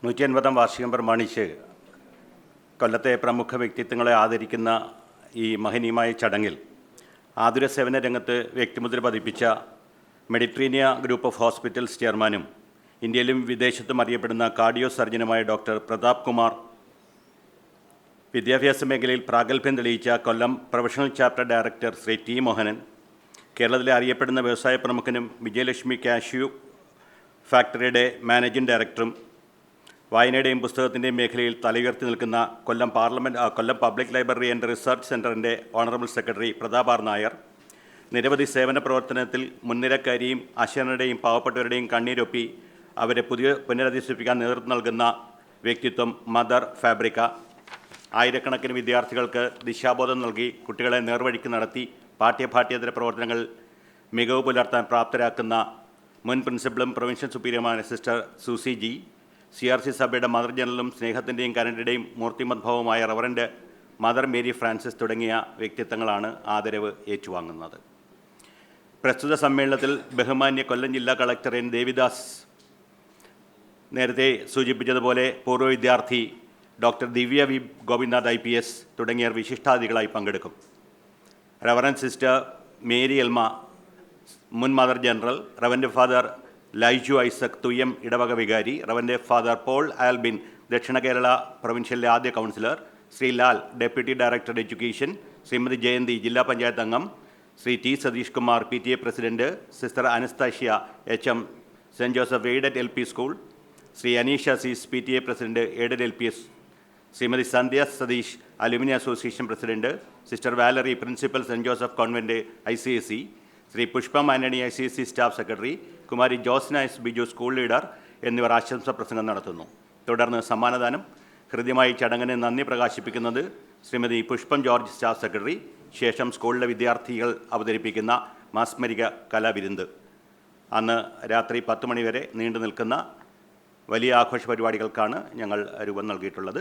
150-ാം വാർഷികം പ്രമാണിച്ച് കൊല്ലത്തെ പ്രമുഖ വ്യക്തിത്വങ്ങളെ ആദരിക്കുന്ന ഈ മഹനീയമായ ചടങ്ങിൽ ആതുര സേവന രംഗത്ത് വ്യക്തിമുദ്ര പതിപ്പിച്ച മെഡിറ്ററേനിയ ഗ്രൂപ്പ് ഓഫ് ഹോസ്പിറ്റൽസ് ചെയർമാനും ഇന്ത്യയിലും വിദേശത്തും അറിയപ്പെടുന്ന കാർഡിയോ സർജനുമായ ഡോക്ടർ പ്രതാപ് കുമാർ, വിദ്യാഭ്യാസ മേഖലയിൽ പ്രാഗൽഭ്യം തെളിയിച്ച Kollam professional chapter director Shri T Mohanan, കേരളത്തിലെ അറിയപ്പെടുന്ന വ്യവസായ പ്രമുഖനും വിജയലക്ഷ്മി കാഷ്യൂ ഫാക്ടറിയുടെ മാനേജിംഗ് ഡയറക്ടറും വായനയുടെയും പുസ്തകത്തിൻ്റെയും മേഖലയിൽ തലയുയർത്തി നിൽക്കുന്ന Kollam public library and research സെൻ്ററിൻ്റെ honourable secretary Prathap R Nair, നിരവധി സേവന പ്രവർത്തനത്തിൽ മുൻനിരക്കാരെയും അശരണരുടെയും പാവപ്പെട്ടവരുടെയും കണ്ണീരൊപ്പി അവരെ പുനരധിവസിപ്പിക്കാൻ നേതൃത്വം നൽകുന്ന വ്യക്തിത്വം മദർ ഫാബ്രിക്ക, ആയിരക്കണക്കിന് വിദ്യാർത്ഥികൾക്ക് ദിശാബോധം നൽകി കുട്ടികളെ നേർവഴിക്ക് നടത്തി പാഠ്യേതര പ്രവർത്തനങ്ങൾ മികവ് പുലർത്താൻ പ്രാപ്തരാക്കുന്ന മുൻ പ്രിൻസിപ്പളും പ്രൊവിൻഷ്യൽ സുപ്പീരിയറുമായ സിസ്റ്റർ സൂസി ജി, CRC സഭയുടെ മദർ ജനറലും സ്നേഹത്തിൻ്റെയും കരുണയുടെയും മൂർത്തിമദ്ഭവമായ റവറൻഡ് മദർ മേരി ഫ്രാൻസിസ് തുടങ്ങിയ വ്യക്തിത്വങ്ങളാണ് ആദരവ് ഏറ്റുവാങ്ങുന്നത്. പ്രസ്തുത സമ്മേളനത്തിൽ ബഹുമാന്യ കൊല്ലം ജില്ലാ കളക്ടർ N. ദേവിദാസ് നേരത്തെ സൂചിപ്പിച്ചതുപോലെ പൂർവ്വ വിദ്യാർത്ഥി ഡോക്ടർ ദിവ്യ വി ഗോപിനാഥ് IPS തുടങ്ങിയവർ വിശിഷ്ടാതിഥികളായി പങ്കെടുക്കും. റവറൻഡ് സിസ്റ്റർ മേരി എൽമ, മുൻ mother general, reverend father Laiju Isaac Thuyyam ഇടവക വികാരി, റവറൻഡ് ഫാദർ പോൾ ആൽബിൻ ദക്ഷിണ കേരള പ്രൊവിൻഷ്യലിലെ ആദ്യ councillor, Shri Lal deputy director education, Shrimati Jayanthi ജില്ലാ പഞ്ചായത്ത് അംഗം, Shri T. Satheesh Kumar PTA president, sister Anastasia HM saint Joseph aided LP school, Shri Aneesha സീസ് PTA president aided LPS, Shrimati Sandhya Satheesh alumni association president, sister Valerie principal saint Joseph convent ICSE, Shri Pushpam Antony ICSE staff secretary, Kumari Josna S. Biju school leader എന്നിവർ ആശംസാ പ്രസംഗം നടത്തുന്നു. തുടർന്ന് സമ്മാനദാനം. ഹൃദ്യമായി ചടങ്ങിന് നന്ദി പ്രകാശിപ്പിക്കുന്നത് ശ്രീമതി പുഷ്പം ജോർജ് സ്റ്റാഫ് സെക്രട്ടറി. ശേഷം സ്കൂളിലെ വിദ്യാർത്ഥികൾ അവതരിപ്പിക്കുന്ന മാസ്മരിക കലാവിരുന്ന്. അന്ന് രാത്രി 10 മണി വരെ നീണ്ടു നിൽക്കുന്ന വലിയ ആഘോഷ പരിപാടികൾക്കാണ് ഞങ്ങൾ രൂപം നൽകിയിട്ടുള്ളത്.